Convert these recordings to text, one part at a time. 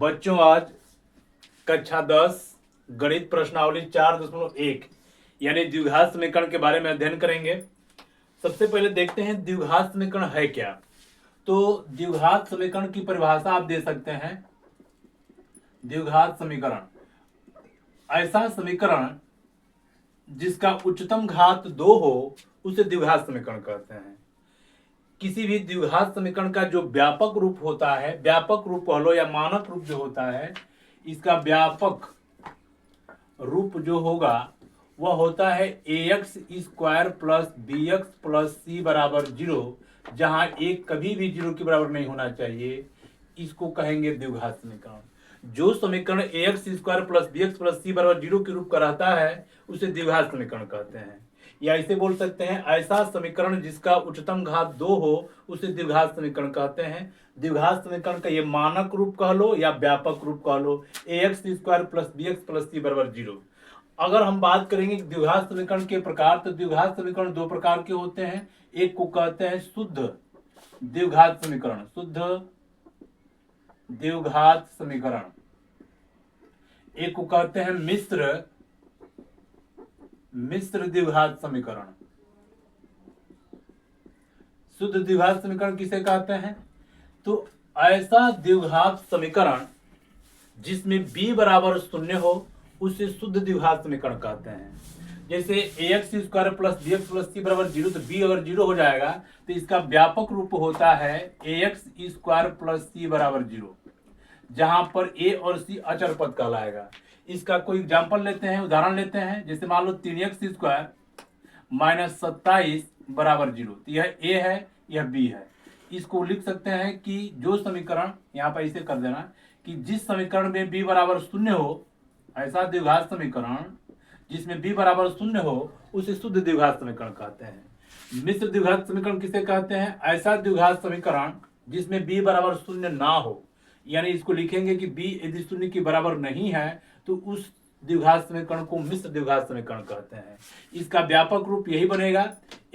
बच्चों आज कक्षा 10 गणित प्रश्नावली 4.1 यानी द्विघात समीकरण के बारे में अध्ययन करेंगे। सबसे पहले देखते हैं द्विघात समीकरण है क्या। तो द्विघात समीकरण की परिभाषा आप दे सकते हैं। द्विघात समीकरण ऐसा समीकरण जिसका उच्चतम घात 2 हो उसे द्विघात समीकरण कहते हैं। किसी भी द्विघात समीकरण का जो व्यापक रूप होता है, व्यापक रूप कह लो या मानक रूप जो होता है, इसका व्यापक रूप जो होगा वह होता है ax square plus B X plus C बराबर 0, जहां एक कभी भी 0 के बराबर नहीं होना चाहिए। इसको कहेंगे द्विघात समीकरण। जो समीकरण ax square plus B X plus C बराबर 0 के रूप का रहता है उसे द्विघात समीकरण कहते हैं। या इसे बोल सकते हैं ऐसा समीकरण जिसका उच्चतम घात 2 हो उसे द्विघात समीकरण कहते हैं। द्विघात समीकरण का ये मानक रूप कह लो या व्यापक रूप कह लो, ax square plus B X plus C बराबर 0। अगर हम बात करेंगे द्विघात समीकरण के प्रकार, तो द्विघात समीकरण दो प्रकार के होते हैं। एक को कहते हैं शुद्ध द्विघात समीकरण, शुद्ध द्विघात समीकरण। एक को कहते हैं मिश्र द्विघात समीकरण। शुद्ध द्विघात समीकरण किसे कहते हैं? तो ऐसा द्विघात समीकरण जिसमें b बराबर 0 हो उसे शुद्ध द्विघात समीकरण कहते हैं। जैसे ax square plus B X plus C बराबर 0, तो b अगर 0 हो जाएगा तो इसका व्यापक रूप होता है ax स्क्वायर प्लस सी बराबर 0, जहां पर a और c अचर पद कहलाएगा। इसका कोई एग्जाम्पल लेते हैं, उदाहरण लेते हैं। जैसे मान लो 3x स्क्वायर माइनस 27 बराबर 0, तो यह a है, यह b है। इसको लिख सकते हैं कि जो समीकरण, यहाँ पर इसे कर देना कि जिस समीकरण में b बराबर 0 हो, ऐसा द्विघात समीकरण जिसमें b बराबर 0 हो उसे शुद्ध द्विघात समीकरण कहते हैं। मिश्र द्विघात समीकरण किसे कहते हैं? ऐसा द्विघात समीकरण जिसमें b बराबर 0 ना हो, यानी इसको लिखेंगे कि b यदि 0 के बराबर नहीं है तो उस द्विघात समीकरण को मिश्र द्विघात समीकरण कहते हैं। इसका व्यापक रूप यही बनेगा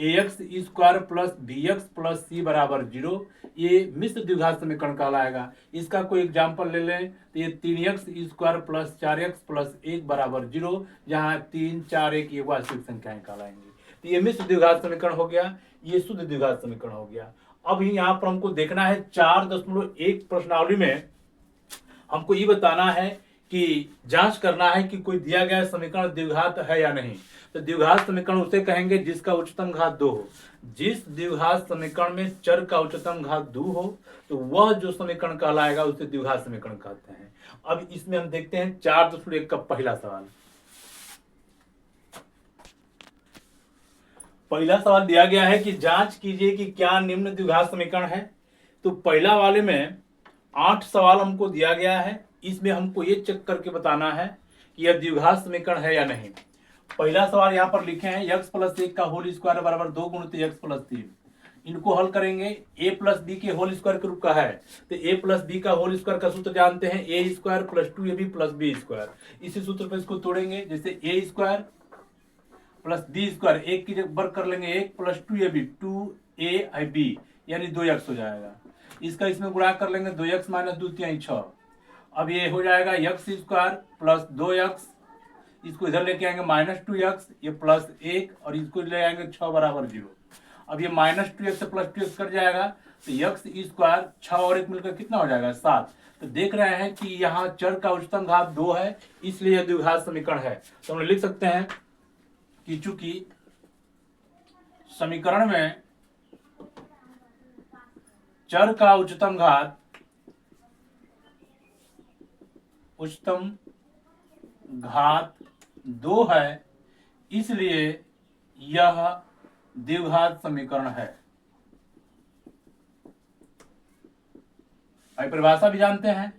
ax square plus B X plus C बराबर 0, ये मिश्र द्विघात समीकरण कहलाएगा। इसका कोई एग्जाम्पल ले लें तो ये 3x square plus 4x plus 1 बराबर 0, जहां 3, 4, 1 ये वास्तविक संख्याएं कहलाएंगी। तो ये मिश्र द्विघात समीकरण हो गया, ये शुद्ध द्विघात समीकरण हो गया। अब यहाँ पर हमको देखना है 4.1 प्रश्नावली में हमको ये बताना है कि जांच करना है कि कोई दिया गया समीकरण द्विघात है या नहीं। तो द्विघात समीकरण उसे कहेंगे जिसका उच्चतम घात 2 हो। जिस द्विघात समीकरण में चर का उच्चतम घात 2 हो तो वह जो समीकरण कहलाएगा उसे द्विघात समीकरण कहते हैं। अब इसमें हम देखते हैं 4.1 का पहला सवाल। पहला सवाल दिया गया है कि जांच कीजिए कि क्या निम्न द्विघात समीकरण है। तो पहला वाले में 8 सवाल हमको दिया गया है। इसमें हमको ये चेक करके बताना है कि यह द्विघात समीकरण है या नहीं। पहला सवाल यहाँ पर लिखे हैं x प्लस 1 का होल स्क्वायर बराबर 2 गुणित x प्लस 3। इनको हल करेंगे। a प्लस बी के होल स्क्वायर के रूप का है तो a प्लस बी का होल स्क्वायर का सूत्र जानते हैं, a square plus 2ab plus b square. इसी सूत्र पर इसको तोड़ेंगे। जैसे a square plus b square, एक की जगह वर्ग कर लेंगे 1 प्लस 2ab 2ab यानी 2x हो जाएगा। इसका इसमें गुणा कर लेंगे 2x माइनस 2 3 6। अब ये हो जाएगा x स्क्वायर प्लस 2x, इसको इधर लेके आएंगे माइनस 2x, ये प्लस 1 और इसको ले आएंगे 6 बराबर 0। अब ये माइनस 2x से प्लस 2x कट जाएगा तो x स्क्वायर 6 और 1 मिलकर कितना हो जाएगा 7। तो देख रहे हैं कि यहाँ चर का उच्चतम घात 2 है, इसलिए यह द्विघात समीकरण है। तो हम लिख सकते हैं कि चूंकि समीकरण में चर का उच्चतम घात 2 है, इसलिए यह द्विघात समीकरण है। परिभाषा भी जानते हैं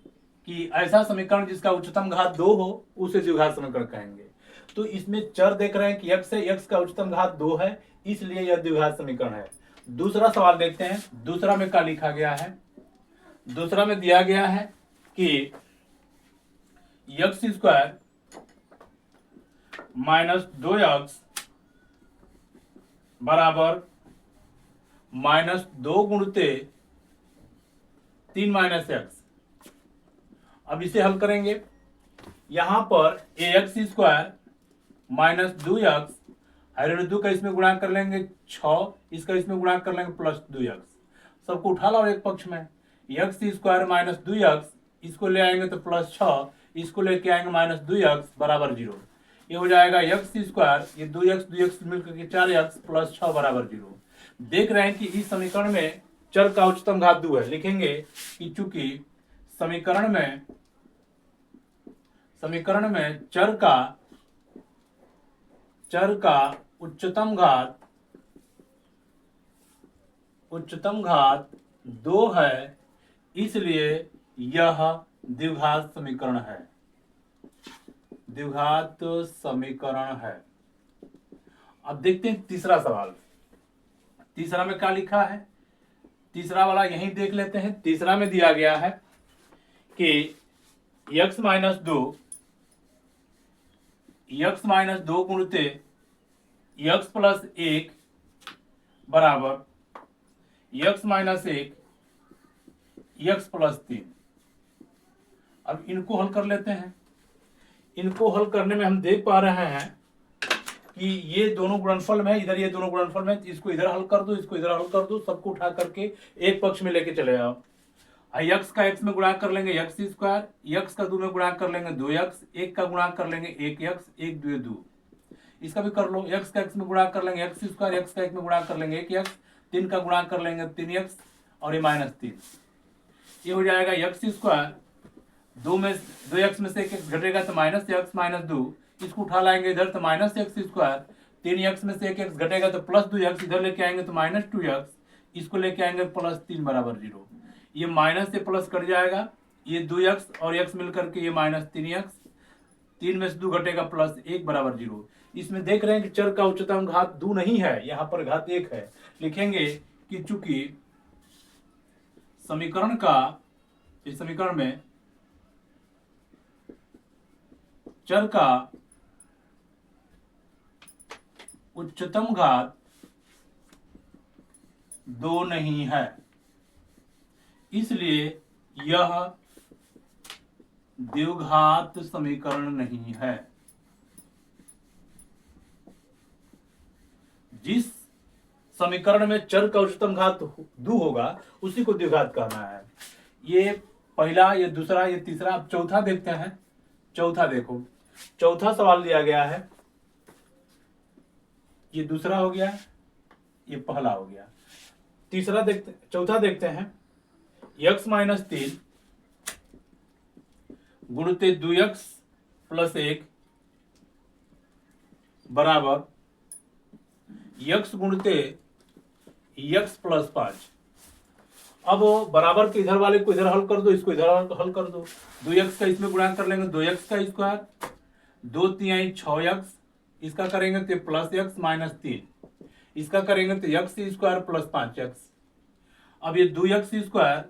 कि ऐसा समीकरण जिसका उच्चतम घात 2 हो उसे द्विघात समीकरण कहेंगे। तो इसमें चर देख रहे हैं कि x है, x का उच्चतम घात 2 है, इसलिए यह द्विघात समीकरण है। दूसरा सवाल देखते हैं। दूसरा में क्या लिखा गया है? दूसरा में दिया गया है कि x स्क्वायर माइनस 2x बराबर माइनस 2 गुणित 3 माइनस x। अब इसे हल करेंगे। यहां पर ax स्क्वायर माइनस 2x, हरे 2 का इसमें गुणा कर लेंगे 6, इसका इसमें गुणा कर लेंगे प्लस 2x, सबको उठा लो एक पक्ष में। एक्स स्क्वायर माइनस 2x, इसको ले आएंगे तो प्लस 6, इसको लेके आएंगे माइनस 2x बराबर 0। ये हो जाएगा एक्स स्क्वायर, ये 2x मिलकर के 4x प्लस 6 बराबर 0। देख रहे हैं कि इस समीकरण में चर का उच्चतम घात 2 है। लिखेंगे कि चूंकि समीकरण में चर का उच्चतम घात 2 है, इसलिए यह द्विघात समीकरण है। अब देखते हैं तीसरा सवाल। तीसरा में क्या लिखा है, तीसरा वाला यहीं देख लेते हैं। तीसरा में दिया गया है कि x माइनस 2 गुणते x प्लस 1 बराबर x माइनस 1 x प्लस 3। अब इनको हल कर लेते हैं। इनको हल करने में हम देख पा रहे हैं कि ये दोनों गुणनफल में है, इधर ये दोनों गुणनफल में, इसको इधर हल कर दो, इसको इधर हल कर दो, सबको उठा करके एक पक्ष में लेके चले आओ। x का x में गुणा कर लेंगे x स्क्वायर, x का 2 में गुणा कर लेंगे 2x, 1 का गुणा कर लेंगे 1x, 1 2 2। इसका भी कर लो, x का x में गुणा कर लेंगे x स्क्वायर, x का 1 में गुणा कर लेंगे 1x, 3 का गुणा कर लेंगे 3x और ये माइनस 3। ये हो जाएगा x स्क्वायर, 2x में से 1x घटेगा तो माइनस x माइनस 2, इसको उठा लाएंगे इधर तो माइनस x स्क्वायर, 3x में से 1x घटेगा तो प्लस 2x, इधर लेके आएंगे तो माइनस 2x, इसको लेके आएंगे प्लस 3 बराबर 0। ये माइनस से प्लस कट जाएगा, ये 2x और x मिलकर के ये माइनस 3x, 3 में से 2 घटेगा प्लस 1 बराबर 0। इसमें देख रहे हैं कि चर का उच्चतम घात 2 नहीं है, यहाँ पर घात 1 है। लिखेंगे कि चूंकि इस समीकरण में चर का उच्चतम घात 2 नहीं है, इसलिए यह द्विघात समीकरण नहीं है। जिस समीकरण में चर का उच्चतम घात 2 होगा उसी को द्विघात कहना है। ये पहला, ये दूसरा, ये तीसरा। अब चौथा देखते हैं। चौथा देखो, चौथा सवाल दिया गया है, ये दूसरा हो गया, ये पहला हो गया। चौथा देखते हैं। x माइनस 3 गुणित 2x प्लस 1 बराबर x गुणित x प्लस 5। अब बराबर के इधर वाले को इधर हल कर दो, इसको इधर हल कर दो। 2x का इसमें गुणा कर लेंगे 2x का स्क्वायर, 2 3 6x, इसका करेंगे तो प्लस x माइनस 3, इसका करेंगे तो x स्क्वायर प्लस 5x। अब ये 2x स्क्वायर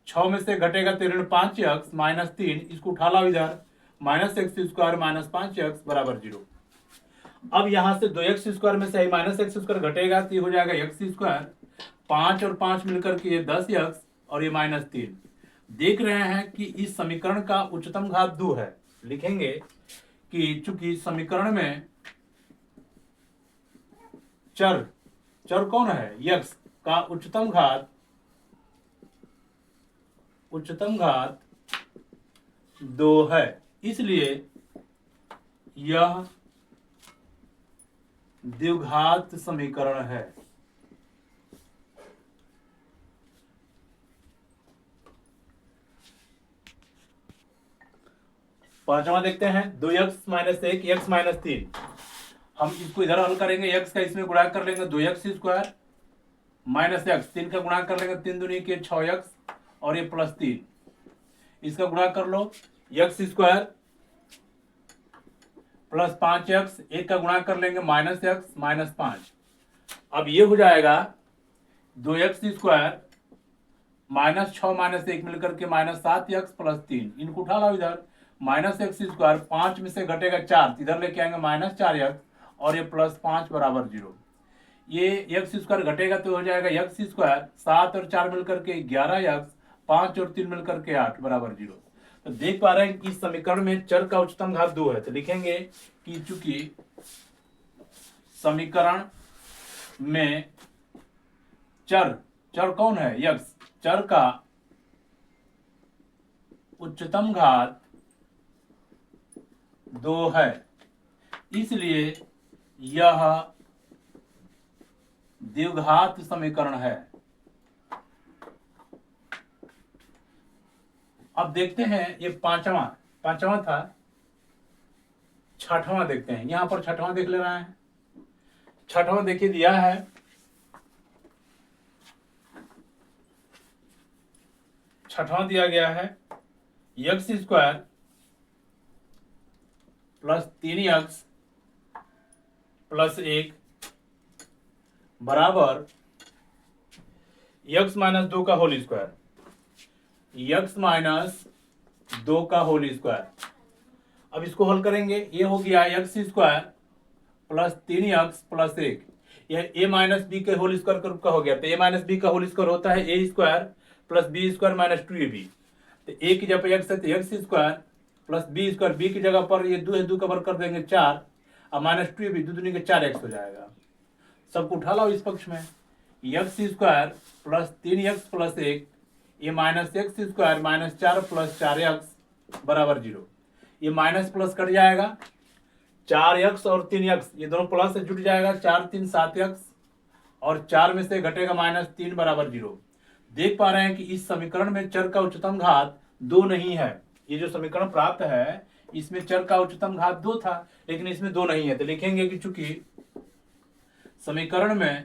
6 में से घटेगा तो ऋण 5x माइनस 3, इसको उठा लाओ इधर, minus x square minus 5x बराबर 0। अब यहां से 2x स्क्वायर में से माइनस x स्क्वायर घटेगा तो ये हो जाएगा x स्क्वायर, 5 और 5 मिलकर के ये 10x और ये माइनस 3। देख रहे हैं कि इस समीकरण का उच्चतम घात 2 है। लिखेंगे कि चूंकि समीकरण में चर कौन है, x का उच्चतम घात 2 है, इसलिए यह द्विघात समीकरण है। पांचवा देखते हैं। 2x minus 1 x minus 3। हम इसको इधर हल करेंगे, x का इसमें गुणा कर लेंगे 2x स्क्वायर माइनस x, 3 का गुणा कर लेंगे 3 दूनी के 6x और ये प्लस 3, इसका गुणा कर लो, x स्क्वायर प्लस 5x, 1 का गुणा कर लेंगे माइनस x माइनस 5। अब ये हो जाएगा 2x स्क्वायर माइनस 6 माइनस 1 मिलकर के माइनस 7x प्लस 3, इनको उठा लो इधर, माइनस x स्क्वायर 5 में से घटेगा 4, इधर लेके आएंगे माइनस 4x और ये प्लस 5 बराबर 0। ये x स्क्वायर घटेगा तो हो जाएगा x स्क्वायर 7 और 4 मिलकर के 11x, 5 और 3 मिलकर के 8 बराबर 0। तो देख पा रहे हैं कि इस समीकरण में चर का उच्चतम घात 2 है, तो लिखेंगे कि चूंकि समीकरण में चर कौन है, यक्स, चर का उच्चतम घात 2 है, इसलिए यह द्विघात समीकरण है। अब देखते हैं ये पांचवा था, छठवां देखते हैं। यहां पर छठवां देख ले रहे हैं। छठवां देखिए दिया है, छठवां दिया गया है x square plus 3x plus 1 बराबर x माइनस 2 का होल स्क्वायर, x माइनस 2 का होल स्क्वायर। अब इसको हल करेंगे, ये हो गया x square plus 3x plus 1, यह a माइनस बी के होल स्क्वायर का रूप का हो गया। तो a माइनस बी का होल स्क्वायर होता है a square plus b square minus 2ab। तो a की जगह x है तो x square plus b square, b की जगह पर ये 2 है, 2 का वर्ग कर देंगे 4 और माइनस 2ab, 2 दूनी के 4x हो जाएगा। सबको उठा लाओ इस पक्ष में, x square plus 3x plus 1, ये minus x square minus 4 plus 4x बराबर 0। ये माइनस प्लस कट जाएगा, 4x और 3x ये दोनों प्लस से जुट जाएगा, 4 3 7x और 4 में से घटेगा माइनस 3 बराबर 0। देख पा रहे हैं कि इस समीकरण में चर का उच्चतम घात 2 नहीं है। ये जो समीकरण प्राप्त है इसमें चर का उच्चतम घात 2 था, लेकिन इसमें 2 नहीं है। तो लिखेंगे कि चूंकि समीकरण में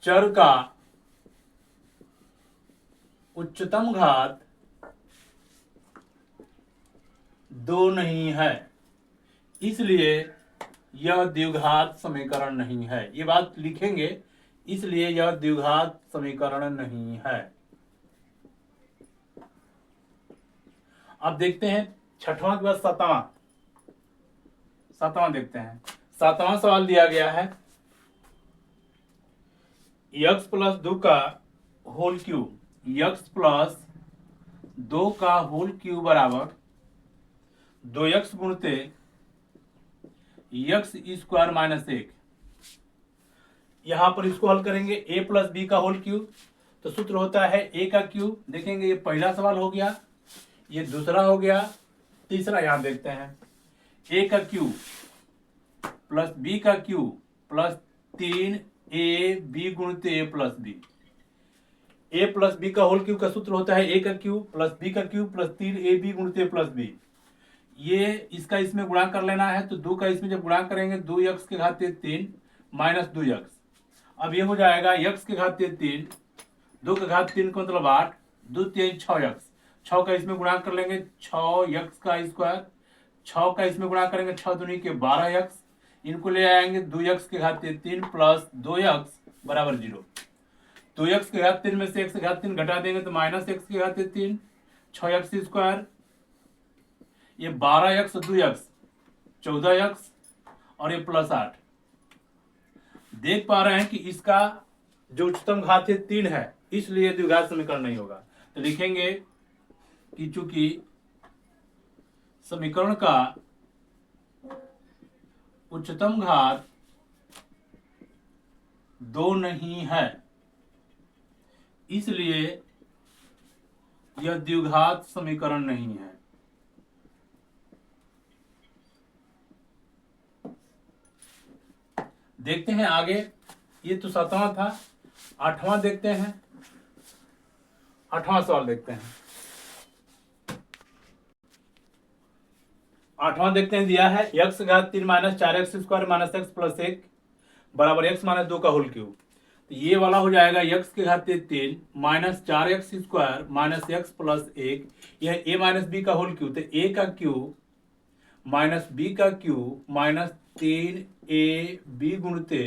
चर का उच्चतम घात 2 नहीं है, इसलिए यह द्विघात समीकरण नहीं है। ये बात लिखेंगे, इसलिए यह द्विघात समीकरण नहीं है। अब देखते हैं छठवां के बाद सातवां देखते हैं। सातवां सवाल दिया गया है x प्लस 2 का होल क्यूब, x प्लस 2 का होल क्यूब बराबर 2x गुणते एक्स स्क्वायर माइनस 1। यहां पर इसको हल करेंगे a प्लस बी का होल क्यूब, तो सूत्र होता है a का क्यूब। देखेंगे ये पहला सवाल हो गया, ये दूसरा हो गया, तीसरा यहां देखते हैं a का क्यूब प्लस b का क्यूब प्लस 3ab गुणते a plus b. a plus b का होल क्यूब का सूत्र होता है a का क्यूब प्लस b का क्यूब प्लस 3ab गुणते a प्लस बी। ये इसका इसमें गुणा कर लेना है, तो 2 का इसमें जब गुणा करेंगे 2x के घात 3 माइनस 2x। अब ये हो जाएगा x के घात 3, 2 के घात 3 का मतलब 8, 2 3 6x, 6 का इसमें गुणा कर लेंगे 6x का स्क्वायर, 6 का इसमें गुणा करेंगे 6 दूनी के 12x, इनको ले आएंगे 2x के घात 3 प्लस 2x बराबर 0। 2x के घात 3 में से x के घात 3 घटा देंगे तो माइनस x के घात 3, 6x स्क्वायर, ये 12x 2x 14x और ये प्लस 8। देख पा रहे हैं कि इसका जो उच्चतम घात है 3 है, इसलिए द्विघात समीकरण नहीं होगा। तो लिखेंगे कि चूंकि समीकरण का उच्चतम घात 2 नहीं है, इसलिए यह द्विघात समीकरण नहीं है। देखते हैं आगे, ये तो 7वां था, 8वां देखते हैं। 8वां सवाल देखते हैं। 8वां देखते हैं, दिया है x घात 3 minus 4x square minus x plus 1 बराबर x माइनस 2 का होल क्यूब। तो ये वाला हो जाएगा x के घात 3 minus 4x square minus x plus 1, यह a माइनस बी का होल क्यूब। तो a का क्यूब माइनस बी का क्यूब माइनस 3ab गुणते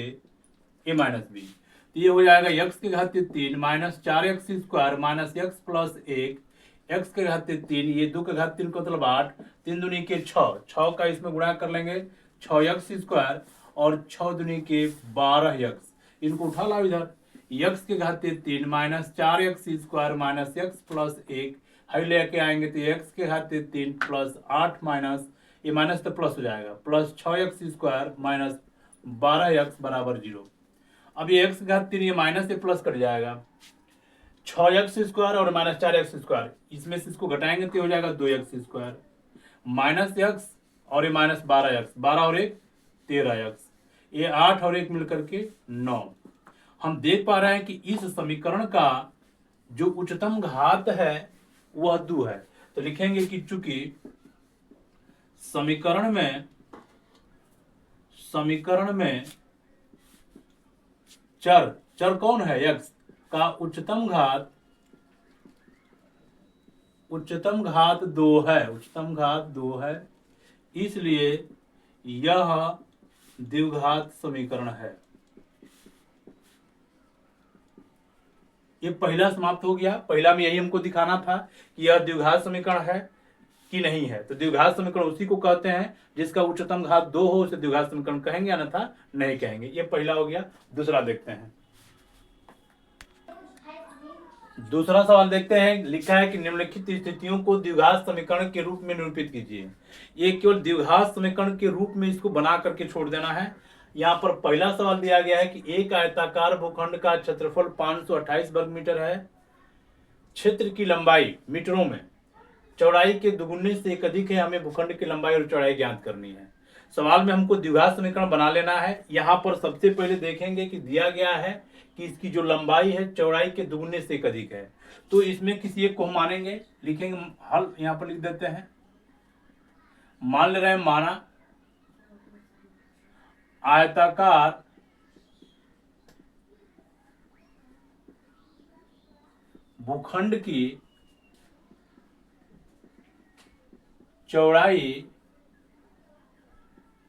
a माइनस बी। तो ये हो जाएगा x के घात 3 minus 4x square minus x plus 1, x के घात 3, ये 2 के घात 3 का मतलब 8, 3 दूनी के 6, 6 का इसमें गुणा कर लेंगे 6x स्क्वायर और 6 दूनी के 12x, इनको उठा लाओ इधर, x के घाते 3 minus 4x² minus x plus 1 है लेके आएंगे तो x के घाते 3 प्लस 8 माइनस ये माइनस तो प्लस हो जाएगा प्लस 6x² माइनस 12x बराबर 0। अब ये x के घात 3 ये माइनस से प्लस कट जाएगा 6x² और माइनस 4x², इसमें से इसको घटाएंगे तो हो जाएगा 2x² माइनस x और ये माइनस 12x, 12 और 1 13x, ये 8 और 1 मिलकर के 9। हम देख पा रहे हैं कि इस समीकरण का जो उच्चतम घात है वह 2 है। तो लिखेंगे कि चूंकि समीकरण में चर कौन है x का उच्चतम घात 2 है, इसलिए यह द्विघात समीकरण है। ये पहला समाप्त हो गया। पहला में यही हमको दिखाना था कि यह द्विघात समीकरण है कि नहीं है। तो द्विघात समीकरण उसी को कहते हैं जिसका उच्चतम घात 2 हो, उसे द्विघात समीकरण कहेंगे, अन्यथा नहीं कहेंगे। ये पहला हो गया। दूसरा देखते हैं। दूसरा सवाल देखते हैं। लिखा है कि निम्नलिखित स्थितियों को द्विघात समीकरण के रूप में निरूपित कीजिए। ये केवल द्विघात समीकरण के रूप में इसको बना करके छोड़ देना है। यहाँ पर पहला सवाल दिया गया है कि एक आयताकार भूखंड का क्षेत्रफल 528 वर्ग मीटर है। क्षेत्र की लंबाई मीटरों में चौड़ाई के दुगुने से एक अधिक है। हमें भूखंड की लंबाई और चौड़ाई ज्ञात करनी है। सवाल में हमको द्विघात समीकरण बना लेना है। यहाँ पर सबसे पहले देखेंगे कि दिया गया है कि इसकी जो लंबाई है चौड़ाई के दुगुने से एक अधिक है। तो इसमें किसी एक को हम मानेंगे, लिखेंगे हल यहाँ पर लिख देते हैं। मान ले रहे हैं, माना आयताकार भूखंड की चौड़ाई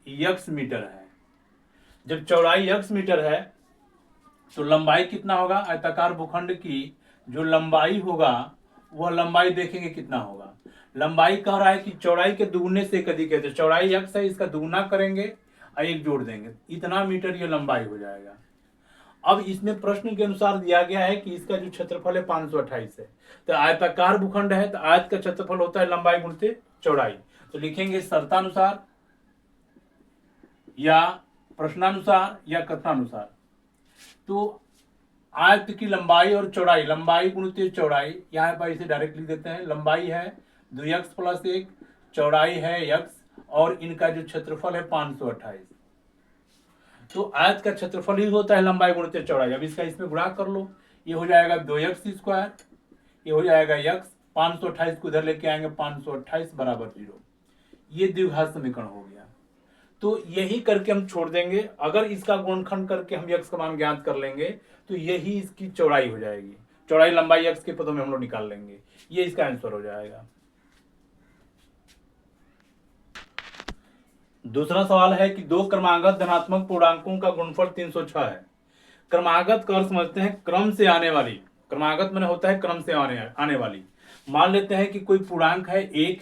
x मीटर है। जब चौड़ाई x मीटर है तो लंबाई कितना होगा? आयताकार भूखंड की जो लंबाई होगा वह लंबाई देखेंगे कितना होगा। लंबाई कह रहा है कि चौड़ाई के दुगुने से एक अधिक है, तो चौड़ाई x है, इसका दुगुना करेंगे और एक जोड़ देंगे, इतना मीटर ये लंबाई हो जाएगा। अब इसमें प्रश्न के अनुसार दिया गया है कि इसका जो क्षेत्रफल है 528 है। तो आयताकार भूखंड है तो आयत का क्षेत्रफल होता है लंबाई गुणित चौड़ाई। तो लिखेंगे शर्तानुसार या प्रश्नानुसार या कथनानुसार। तो आयत की लंबाई और चौड़ाई, लंबाई गुणित चौड़ाई, यहाँ पर इसे डायरेक्ट लिख देते हैं। लंबाई है 2x + 1, चौड़ाई है x और इनका जो क्षेत्रफल है 528। तो आयत का क्षेत्रफल ही होता है लंबाई गुणित चौड़ाई। अब इसका इसमें गुणा कर लो, ये हो जाएगा 2x², ये हो जाएगा x, 528 को इधर लेके आएंगे, 528 बराबर 0। ये द्विघात समीकरण हो गया। तो यही करके हम छोड़ देंगे। अगर इसका गुणनखंड करके हम x का मान ज्ञात कर लेंगे तो यही इसकी चौड़ाई हो जाएगी। चौड़ाई लंबाई x के पदों में हम लोग निकाल लेंगे, ये इसका आंसर हो जाएगा। दूसरा सवाल है कि दो क्रमागत धनात्मक पूर्णांकों का गुणनफल 306 है। क्रमागत का अर्थ समझते हैं क्रम से आने वाली। क्रमागत माने होता है क्रम से आने वाली। मान लेते हैं कि कोई पूर्णांक है 1,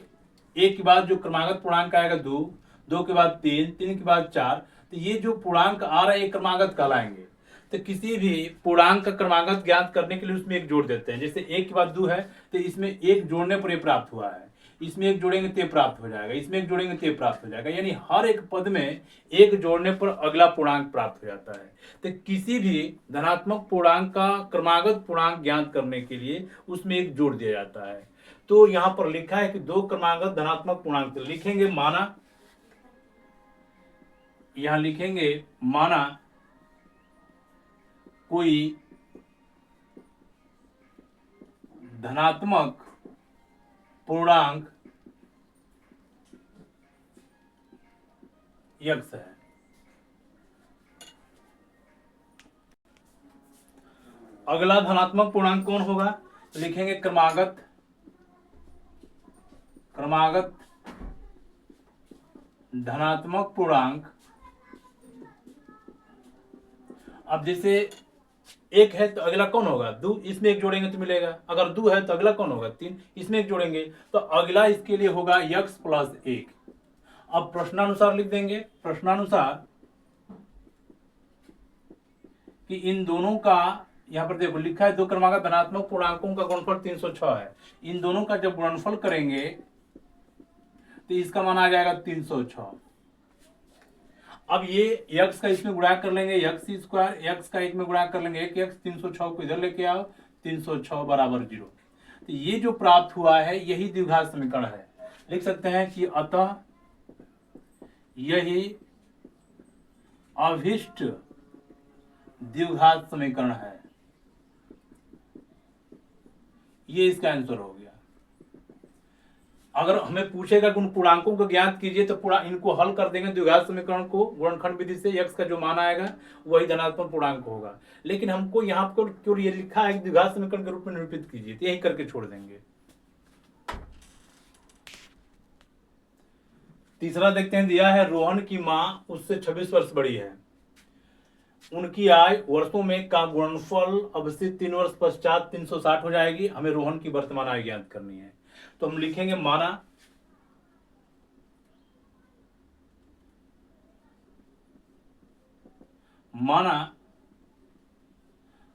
1 के बाद जो क्रमागत पूर्णांक आएगा 2, 2 के बाद 3, 3 के बाद 4। तो ये जो पूर्णांक आ रहा है ये क्रमागत कहलाएंगे। तो किसी भी पूर्णांक का क्रमागत ज्ञात करने के लिए उसमें एक जोड़ देते हैं। जैसे 1 के बाद 2 है तो इसमें एक जोड़ने पर ये प्राप्त हुआ है, इसमें एक जोड़ेंगे तो प्राप्त हो जाएगा, इसमें एक जोड़ेंगे तो प्राप्त हो जाएगा। यानी हर एक पद में एक जोड़ने पर अगला पूर्णांक प्राप्त हो जाता है। तो किसी भी धनात्मक पूर्णांक का क्रमागत पूर्णांक ज्ञात करने के लिए उसमें एक जोड़ दिया जाता है। तो यहाँ पर लिखा है कि दो क्रमागत धनात्मक पूर्णांक, तो लिखेंगे माना, यहां लिखेंगे माना कोई धनात्मक पूर्णांक x है। अगला धनात्मक पूर्णांक कौन होगा? तो लिखेंगे क्रमागत धनात्मक पूर्णांक। अब जैसे 1 है तो अगला कौन होगा? 2, इसमें एक जोड़ेंगे तो मिलेगा। अगर 2 है तो अगला कौन होगा? 3, इसमें एक जोड़ेंगे तो अगला इसके लिए होगा x + 1। अब प्रश्नानुसार लिख देंगे, प्रश्नानुसार कि इन दोनों का यहाँ पर देखो लिखा है दो क्रमांक धनात्मक पूर्णांकों का गुणनफल 306 है। इन दोनों का जब गुणनफल करेंगे तो इसका मान आ जाएगा 306। अब ये x का इसमें गुणा कर लेंगे x स्क्वायर, x का एक में गुणा कर लेंगे 1x, 306 को इधर लेके आओ, 306 बराबर 0। तो ये जो प्राप्त हुआ है यही द्विघात समीकरण है। लिख सकते हैं कि अतः यही अभिष्ट द्विघात समीकरण है। ये इसका आंसर हो गया। अगर हमें पूछेगा कि उन पूर्णांकों को ज्ञात कीजिए तो पूरा इनको हल कर देंगे द्विघात समीकरण को गुणनखंड विधि से। x का जो मान आएगा वही धनात्मक पूर्णांक होगा। लेकिन हमको यहाँ पर क्यों ये लिखा है कि द्विघात समीकरण के रूप में निरूपित कीजिए, तो यही करके छोड़ देंगे। तीसरा देखते हैं, दिया है रोहन की माँ उससे 26 वर्ष बड़ी है, उनकी आय वर्षों में का गुणनफल अवश्य 3 वर्ष पश्चात 360 हो जाएगी। हमें रोहन की वर्तमान आय ज्ञात करनी है। तो हम लिखेंगे माना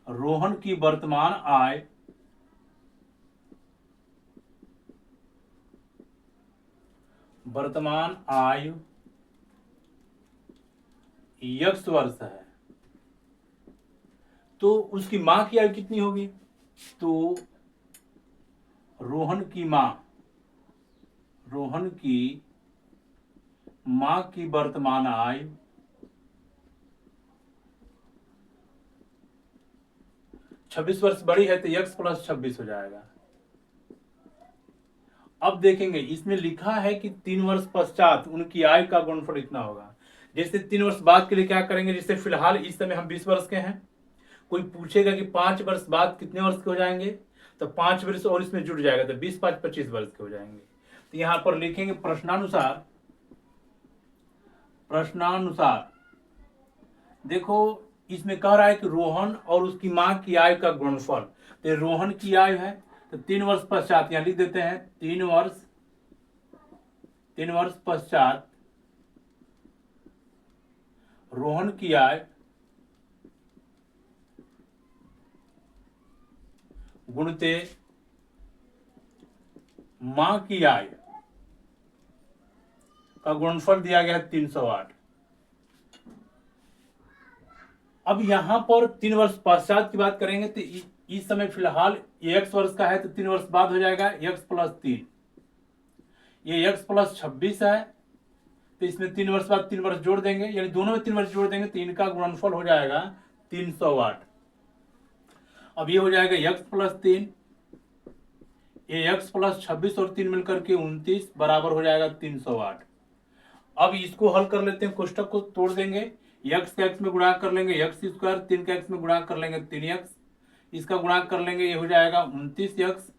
रोहन की वर्तमान आयु x वर्ष है, तो उसकी मां की आयु कितनी होगी? तो रोहन की मां की वर्तमान आयु 26 वर्ष बड़ी है, तो x प्लस 26 हो जाएगा। अब देखेंगे इसमें लिखा है कि 3 वर्ष पश्चात उनकी आयु का गुणनफल इतना होगा। जैसे 3 वर्ष बाद के लिए क्या करेंगे, जैसे फिलहाल इस समय हम 20 वर्ष के हैं, कोई पूछेगा कि 5 वर्ष बाद कितने वर्ष के हो जाएंगे, तो 5 वर्ष और इसमें जुड़ जाएगा, तो 20 5 25 वर्ष के हो जाएंगे। तो यहां पर लिखेंगे प्रश्नानुसार देखो इसमें कह रहा है कि रोहन और उसकी मां की आयु का गुणनफल, तो रोहन की आयु है तो 3 वर्ष पश्चात यहां लिख देते हैं 3 वर्ष पश्चात रोहन की आयु गुणते मां की आयु का गुणनफल दिया गया 308। अब यहां पर 3 वर्ष पश्चात की बात करेंगे तो इस समय फिलहाल ये x वर्ष का है, तो 3 वर्ष बाद हो जाएगा x प्लस 3, ये x प्लस 26 है, तो इसमें 3 वर्ष बाद 3 वर्ष जोड़ देंगे, यानी दोनों में 3 वर्ष जोड़ देंगे तो इनका गुणनफल हो जाएगा 308। अब ये हो जाएगा x प्लस 3, ये x प्लस 26 और 3 मिलकर के 29 बराबर हो जाएगा 308। अब इसको हल कर लेते हैं, कोष्टक को तोड़ देंगे, x का x में गुणा कर लेंगे x स्क्वायर, 3 का x में गुणा कर लेंगे 3x, इसका गुणा कर लेंगे, ये हो जाएगा 29x,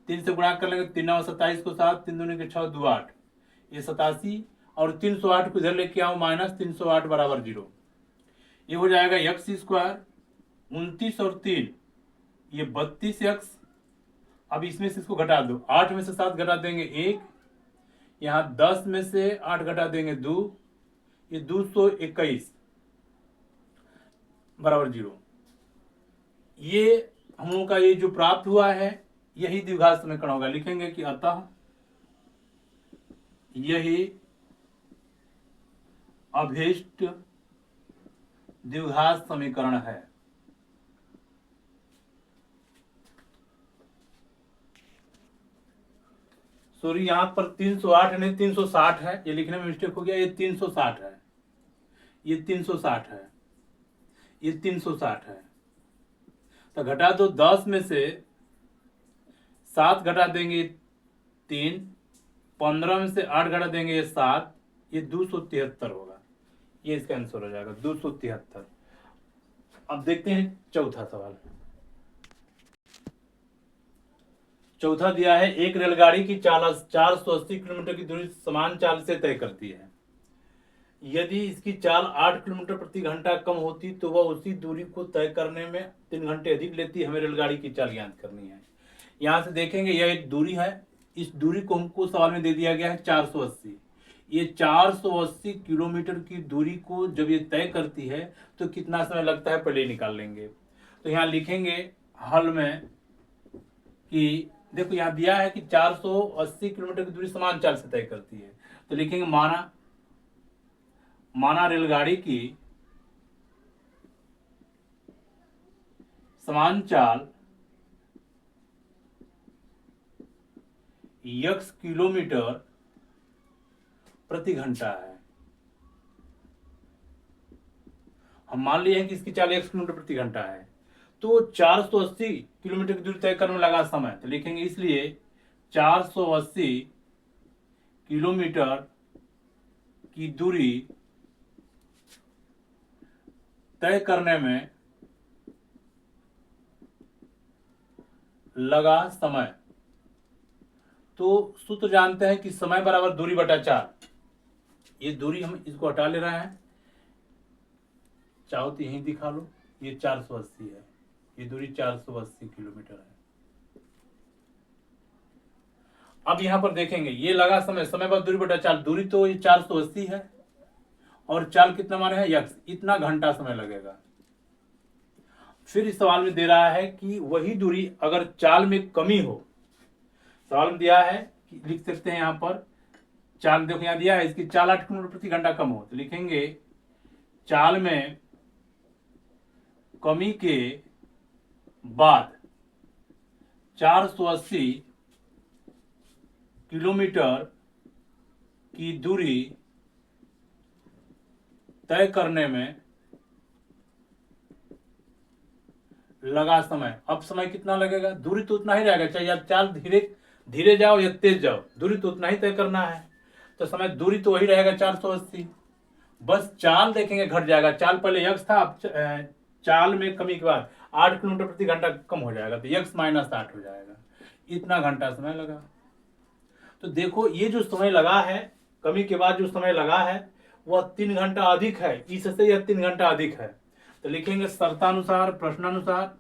3 से गुणा कर लेंगे 3 9 27 को 7, 3 दूनी के 6 2 8, ये 87, और 308 को इधर लेके आओ माइनस 308 बराबर 0, ये हो जाएगा x स्क्वायर 29 और 3 ये 32x। अब इसमें से इसको घटा दो, 8 में से 7 घटा देंगे 1, यहाँ 10 में से 8 घटा देंगे 2, ये 221 बराबर 0। ये हम लोगों का ये जो प्राप्त हुआ है यही द्विघात समीकरण होगा। लिखेंगे कि अतः यही अभीष्ट द्विघात समीकरण है। सॉरी, यहां पर 308 नहीं 360 है, ये लिखने में मिस्टेक हो गया, ये 360 है, ये 360 है, ये 360 है। तो घटा दो, 10 में से 7 घटा देंगे 3, 15 में से 8 घटा देंगे ये 7, ये 273 होगा, ये इसका आंसर हो जाएगा 273। अब देखते हैं चौथा सवाल। चौथा दिया है, एक रेलगाड़ी की चाल 480 किलोमीटर की दूरी समान चाल से तय करती है। यदि इसकी चाल 8 किलोमीटर प्रति घंटा कम होती तो वह उसी दूरी को तय करने में 3 घंटे अधिक लेती। हमें रेलगाड़ी की चाल ज्ञात करनी है। यहाँ से देखेंगे यह एक दूरी है, इस दूरी को हमको सवाल में दे दिया गया है 480। ये 480 किलोमीटर की दूरी को जब ये तय करती है तो कितना समय लगता है पहले निकाल लेंगे। तो यहाँ लिखेंगे हल में कि देखो यहाँ दिया है कि 480 किलोमीटर की दूरी समान चाल से तय करती है। तो लिखेंगे माना रेलगाड़ी की समान चाल x किलोमीटर प्रति घंटा है। हम मान लिए हैं कि इसकी चाल x किलोमीटर प्रति घंटा है। तो 480 किलोमीटर की दूरी तय करने में लगा समय, तो लिखेंगे इसलिए 480 किलोमीटर की दूरी तय करने में लगा समय। तो सूत्र जानते हैं कि समय बराबर दूरी बटा चाल। ये दूरी हम इसको हटा ले रहे हैं, चाहो तो यहीं दिखा लो, ये 480 है, ये दूरी 480 किलोमीटर है। अब यहां पर देखेंगे ये लगा समय, समय बराबर दूरी बटा चाल। दूरी तो ये 480 है और चाल कितना माने है x, इतना घंटा समय लगेगा। फिर इस सवाल में दे रहा है कि वही दूरी अगर चाल में कमी हो, सवाल में दिया है कि लिख सकते हैं यहां पर चाल, देखो यहां दिया है इसकी चाल 8 किलोमीटर प्रति घंटा कम हो, तो लिखेंगे चाल में कमी के बाद 480 किलोमीटर की दूरी तय करने में लगा समय। अब समय कितना लगेगा, दूरी तो उतना ही रहेगा, चाहे आप चाल धीरे जाओ या तेज जाओ, दूरी तो उतना ही तय करना है। तो समय दूरी तो वही रहेगा 480, बस चाल देखेंगे घट जाएगा। चाल पहले x था, अब चाल में कमी के बाद 8 किलोमीटर प्रति घंटा कम हो जाएगा, तो x माइनस 8 हो जाएगा। इतना घंटा समय लगा। तो देखो ये जो समय लगा है, कमी के बाद जो समय लगा है वह 3 घंटा अधिक है, इससे यह 3 घंटा अधिक है। तो लिखेंगे शर्तानुसार, प्रश्नानुसार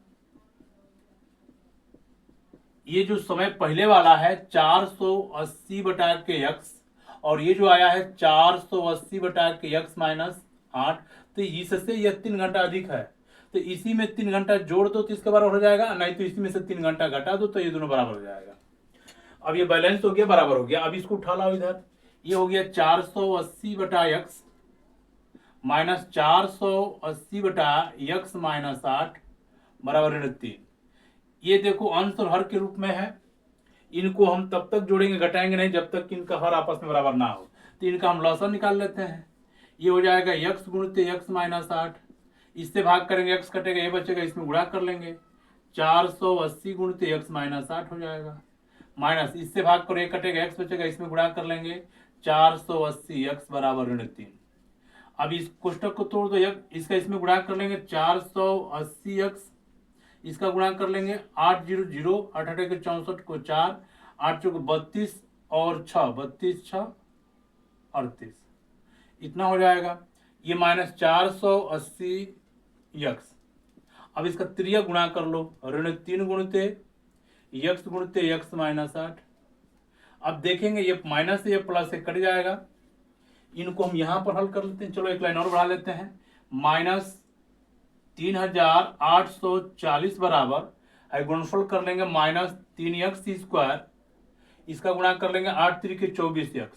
ये जो समय पहले वाला है 480 बटा के x और ये जो आया है 480 बटा के x माइनस 8, तो इससे यह 3 घंटा अधिक है। तो इसी में 3 घंटा जोड़ दो तो इसके बराबर हो जाएगा, नहीं तो इसी में से 3 घंटा घटा दो तो ये दोनों बराबर हो जाएगा। अब ये बैलेंस हो गया, बराबर हो गया। अब इसको उठा लाओ इधर, ये हो गया 480 बटा x माइनस 480 बटा x माइनस 8 बराबर 3। ये देखो अंश और हर के रूप में है, इनको हम तब तक जोड़ेंगे घटाएंगे नहीं जब तक कि इनका हर आपस में बराबर ना हो। तो इनका हम लॉसन निकाल लेते हैं। ये हो जाएगा x गुणित x माइनस 8, इससे भाग करेंगे x कटेगा, ये बचेगा, इसमें गुणा कर लेंगे 480 गुणित x माइनस 8 हो जाएगा, माइनस इससे भाग करो, ये कटेगा, x बचेगा, इसमें गुणा कर लेंगे 480 x बराबर 3। अब इस कोष्टक को तोड़ दो, इसका इसमें गुणा कर लेंगे 480 x, इसका गुणा कर लेंगे 8 0 0 8 8 के 64 को 4 8 चौक 32 और 6 32 6 38, इतना हो जाएगा। ये माइनस 480 x। अब इसका त्रिया गुणा कर लो, 3 गुणित x गुणित x माइनस 8। अब देखेंगे ये माइनस से ये प्लस से कट जाएगा, इनको हम यहां पर हल कर लेते हैं। चलो एक लाइन और बढ़ा लेते हैं, माइनस 3840 बराबर है, गुणनफल कर लेंगे माइनस 3x स्क्वायर, इसका गुणा कर लेंगे 8 3 के 24x,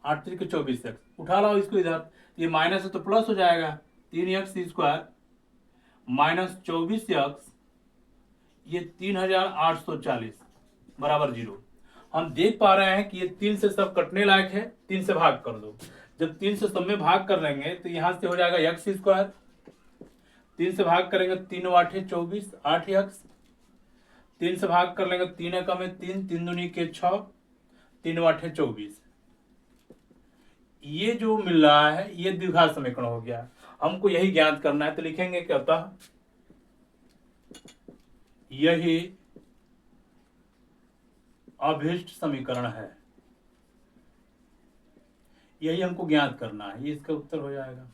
8 3 के 24x। उठा लाओ इसको इधर, ये माइनस है तो प्लस हो जाएगा, 3x स्क्वायर माइनस 24x, ये 3840 बराबर 0। हम देख पा रहे हैं कि ये 3 से सब कटने लायक है, 3 से भाग कर दो। जब 3 से सब में भाग कर लेंगे तो यहां से हो जाएगा x स्क्वायर, 3 से भाग करेंगे 3 8 24 8x, 3 से भाग कर लेंगे 3 एकम में 3 3 दूनी के 6 3 8 24। ये जो मिल रहा है ये द्विघात समीकरण हो गया, हमको यही ज्ञात करना है। तो लिखेंगे कि अतः यही अभीष्ट समीकरण है, यही हमको ज्ञात करना है, ये इसका उत्तर हो जाएगा।